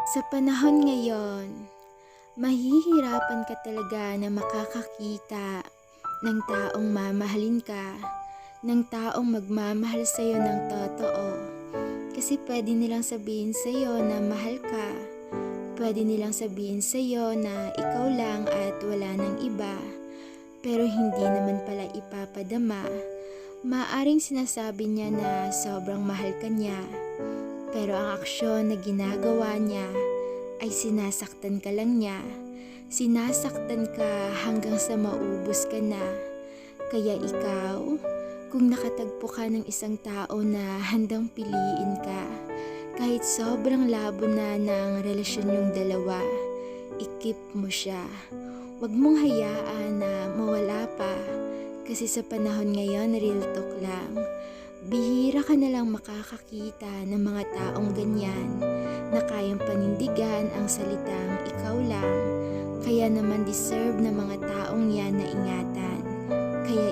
Sa panahon ngayon, mahihirapan ka talaga na makakakita ng taong mamahalin ka, ng taong magmamahal sa'yo ng totoo. Kasi pwede nilang sabihin sa'yo na mahal ka, pwede nilang sabihin sa'yo na ikaw lang at wala ng iba, pero hindi naman pala ipapadama. Maaring sinasabi niya na sobrang mahal ka niya, pero ang aksyon na ginagawa niya ay sinasaktan ka lang niya. Sinasaktan ka hanggang sa maubos ka na. Kaya ikaw, kung nakatagpo ka ng isang tao na handang piliin ka, kahit sobrang labo na ng relasyon yung dalawa, ikip mo siya. Huwag mong hayaan na mawala pa. Kasi sa panahon ngayon, real talk lang, bihira ka na lang makakakita ng mga taong ganyan na kayang panindigan ang salitang ikaw lang. Kaya naman deserve ng mga taong yan na ingatan. Kaya